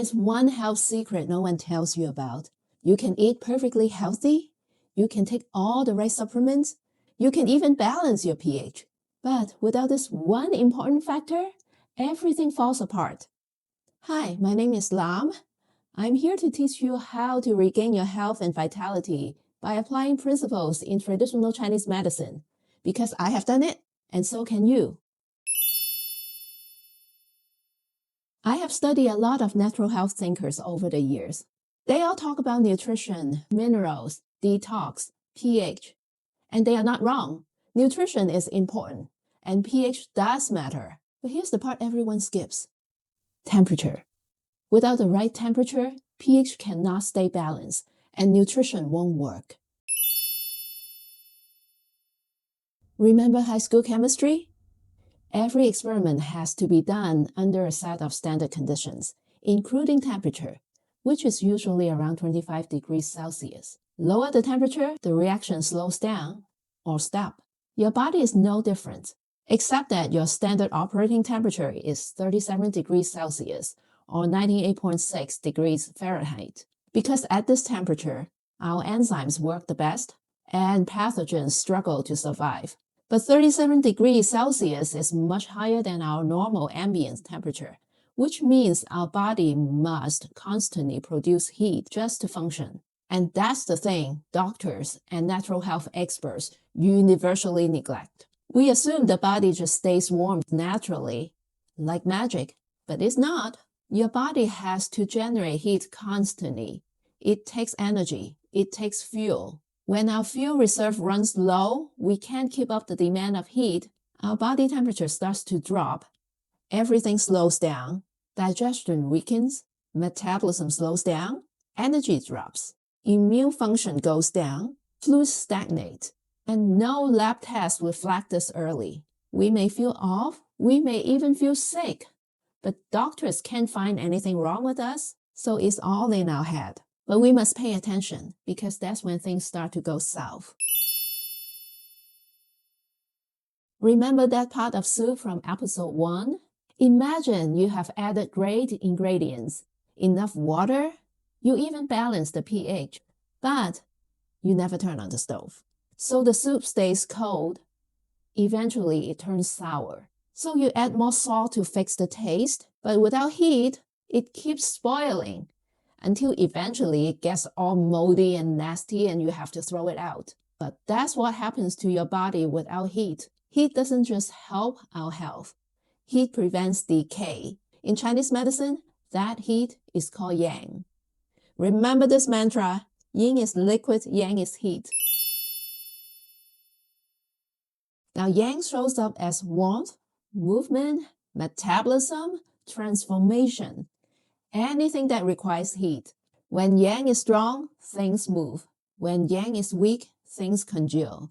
is one health secret no one tells you about. You can eat perfectly healthy. You can take all the right supplements. You can even balance your pH. But without this one important factor, everything falls apart. Hi, my name is Lam. I'm here to teach you how to regain your health and vitality by applying principles in traditional Chinese medicine, because I have done it, and so can you. I have studied a lot of natural health thinkers over the years. They all talk about nutrition, minerals, detox, pH. And they are not wrong. Nutrition is important, and pH does matter. But here's the part everyone skips. Temperature. Without the right temperature, pH cannot stay balanced, and nutrition won't work. Remember high school chemistry? Every experiment has to be done under a set of standard conditions, including temperature, which is usually around 25 degrees Celsius. Lower the temperature, the reaction slows down or stop. Your body is no different, except that your standard operating temperature is 37 degrees Celsius or 98.6 degrees Fahrenheit. Because at this temperature, our enzymes work the best and pathogens struggle to survive. But 37 degrees Celsius is much higher than our normal ambient temperature, which means our body must constantly produce heat just to function. And that's the thing doctors and natural health experts universally neglect. We assume the body just stays warm naturally, like magic, but it's not. Your body has to generate heat constantly. It takes energy. It takes fuel. When our fuel reserve runs low, we can't keep up the demand of heat. Our body temperature starts to drop. Everything slows down. Digestion weakens. Metabolism slows down. Energy drops. Immune function goes down. Fluids stagnate. And no lab test will flag this early. We may feel off. We may even feel sick. But doctors can't find anything wrong with us, so it's all in our head. But we must pay attention, because that's when things start to go south. Remember that pot of soup from episode 1? Imagine you have added great ingredients, enough water, you even balance the pH, but you never turn on the stove. So the soup stays cold. Eventually, it turns sour. So you add more salt to fix the taste, but without heat, it keeps spoiling until eventually it gets all moldy and nasty and you have to throw it out. But that's what happens to your body without heat. Heat doesn't just help our health. Heat prevents decay. In Chinese medicine, that heat is called yang. Remember this mantra: yin is liquid, yang is heat. Now, yang shows up as warmth, movement, metabolism, transformation, anything that requires heat. When yang is strong, things move. When yang is weak, things congeal.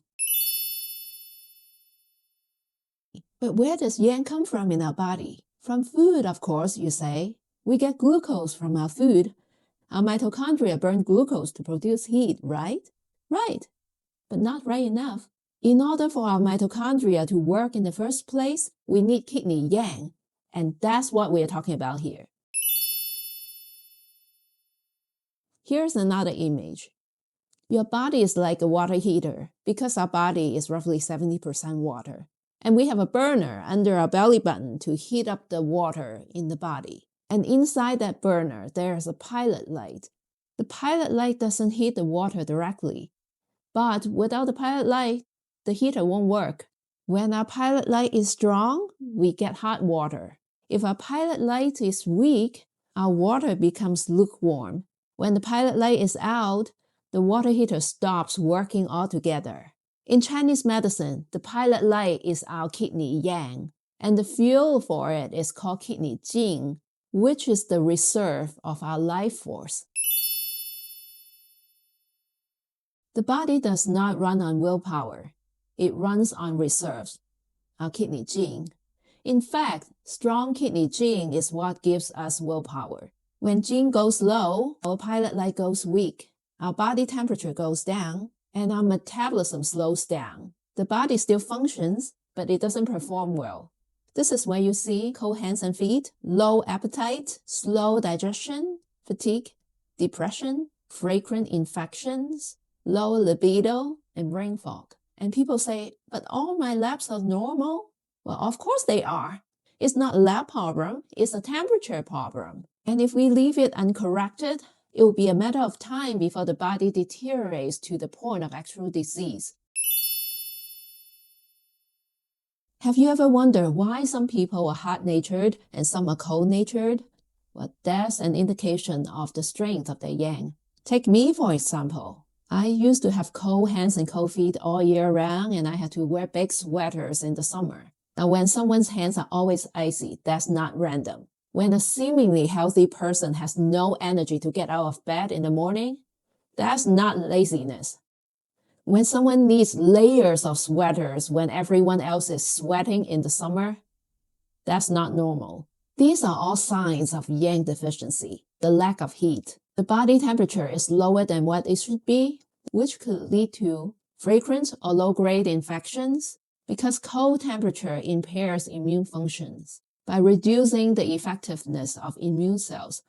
But where does yang come from in our body? From food, of course, you say. We get glucose from our food. Our mitochondria burn glucose to produce heat, right? Right, but not right enough. In order for our mitochondria to work in the first place, we need kidney yang, and that's what we're talking about here. Here's another image. Your body is like a water heater because our body is roughly 70% water. And we have a burner under our belly button to heat up the water in the body. And inside that burner, there's a pilot light. The pilot light doesn't heat the water directly. But without the pilot light, the heater won't work. When our pilot light is strong, we get hot water. If our pilot light is weak, our water becomes lukewarm. When the pilot light is out, the water heater stops working altogether. In Chinese medicine, the pilot light is our kidney yang, and the fuel for it is called kidney jing, which is the reserve of our life force. The body does not run on willpower. It runs on reserves, our kidney jing. In fact, strong kidney jing is what gives us willpower. When jing goes low, our pilot light goes weak, our body temperature goes down, and our metabolism slows down. The body still functions, but it doesn't perform well. This is where you see cold hands and feet, low appetite, slow digestion, fatigue, depression, frequent infections, low libido, and brain fog. And people say, but all my labs are normal? Well, of course they are. It's not a lab problem, it's a temperature problem. And if we leave it uncorrected, it will be a matter of time before the body deteriorates to the point of actual disease. Have you ever wondered why some people are hot-natured and some are cold-natured? Well, that's an indication of the strength of the yang. Take me, for example. I used to have cold hands and cold feet all year round, and I had to wear big sweaters in the summer. Now, when someone's hands are always icy, that's not random. When a seemingly healthy person has no energy to get out of bed in the morning, that's not laziness. When someone needs layers of sweaters when everyone else is sweating in the summer, that's not normal. These are all signs of yang deficiency, the lack of heat. The body temperature is lower than what it should be, which could lead to frequent or low-grade infections because cold temperature impairs immune functions by reducing the effectiveness of immune cells,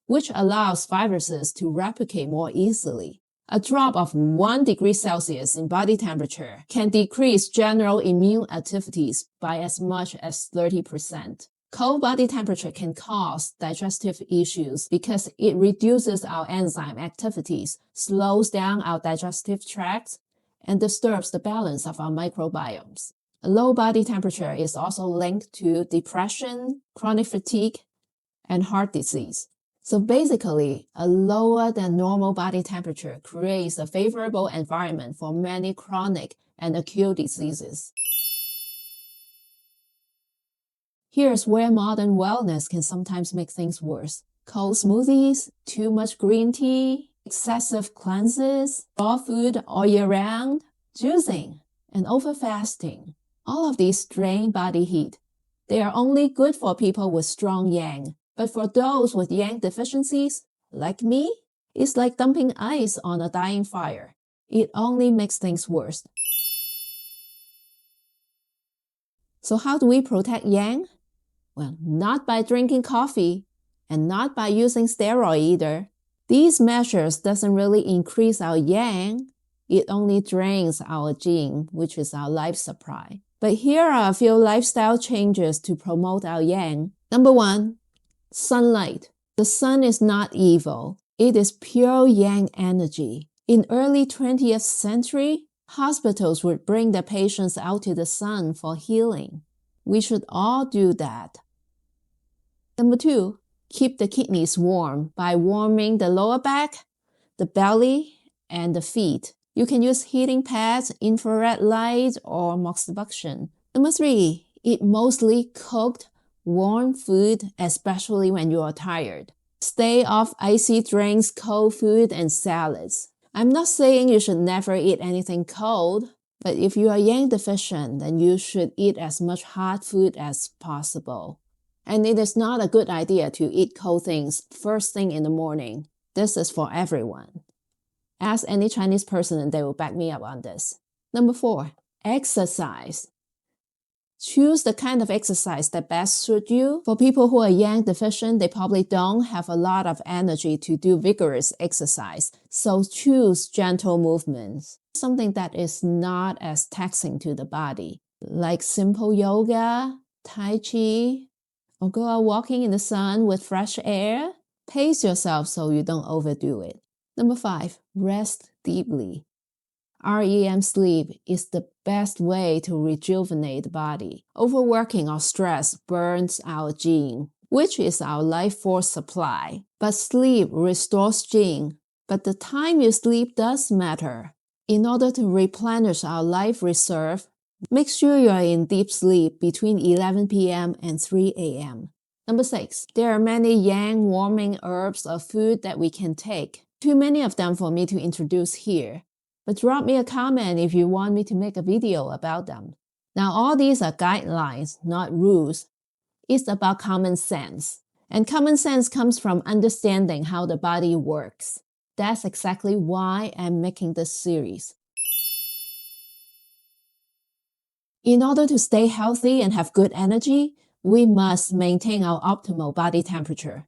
which allows viruses to replicate more easily. A drop of 1 degree Celsius in body temperature can decrease general immune activities by as much as 30%. Cold body temperature can cause digestive issues because it reduces our enzyme activities, slows down our digestive tract, and disturbs the balance of our microbiomes. A low body temperature is also linked to depression, chronic fatigue, and heart disease. So basically, a lower than normal body temperature creates a favorable environment for many chronic and acute diseases. Here's where modern wellness can sometimes make things worse. Cold smoothies, too much green tea, excessive cleanses, raw food all year round, juicing, and over-fasting. All of these drain body heat. They are only good for people with strong yang. But for those with yang deficiencies, like me, it's like dumping ice on a dying fire. It only makes things worse. So how do we protect yang? Well, not by drinking coffee and not by using steroids either. These measures doesn't really increase our yang. It only drains our jing, which is our life supply. But here are a few lifestyle changes to promote our yang. Number 1. Sunlight. The sun is not evil. It is pure yang energy. In early 20th century, hospitals would bring their patients out to the sun for healing. We should all do that. Number 2, keep the kidneys warm by warming the lower back, the belly, and the feet. You can use heating pads, infrared light, or moxibustion. Number 3, eat mostly cooked, warm food, especially when you are tired. Stay off icy drinks, cold food, and salads. I'm not saying you should never eat anything cold, but if you are yang deficient, then you should eat as much hot food as possible. And it is not a good idea to eat cold things first thing in the morning. This is for everyone. Ask any Chinese person and they will back me up on this. Number 4, exercise. Choose the kind of exercise that best suits you. For people who are yang deficient, they probably don't have a lot of energy to do vigorous exercise. So choose gentle movements, something that is not as taxing to the body, like simple yoga, tai chi, or go out walking in the sun with fresh air. Pace yourself so you don't overdo it. Number 5, rest deeply. REM sleep is the best way to rejuvenate the body. Overworking or stress burns our jing, which is our life force supply. But sleep restores jing. But the time you sleep does matter. In order to replenish our life reserve, make sure you are in deep sleep between 11 p.m. and 3 a.m. Number 6, there are many yang warming herbs or food that we can take. Too many of them for me to introduce here. But drop me a comment if you want me to make a video about them. Now, all these are guidelines, not rules. It's about common sense. And common sense comes from understanding how the body works. That's exactly why I'm making this series. In order to stay healthy and have good energy, we must maintain our optimal body temperature.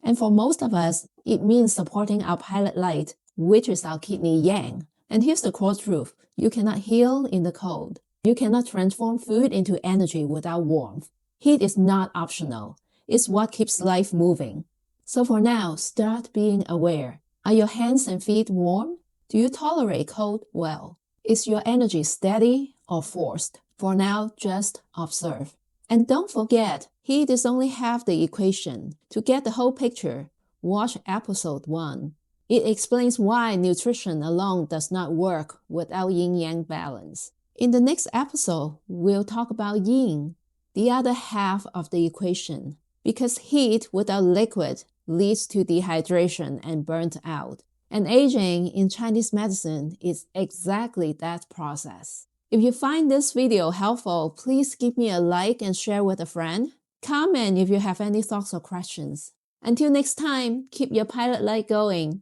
And for most of us, it means supporting our pilot light, which is our kidney yang. And here's the core truth. You cannot heal in the cold. You cannot transform food into energy without warmth. Heat is not optional. It's what keeps life moving. So for now, start being aware. Are your hands and feet warm? Do you tolerate cold well? Is your energy steady or forced? For now, just observe. And don't forget, heat is only half the equation. To get the whole picture, watch episode 1. It explains why nutrition alone does not work without yin-yang balance. In the next episode, we'll talk about yin, the other half of the equation, because heat without liquid leads to dehydration and burnt out. And aging in Chinese medicine is exactly that process. If you find this video helpful, please give me a like and share with a friend. Comment if you have any thoughts or questions. Until next time, keep your pilot light going.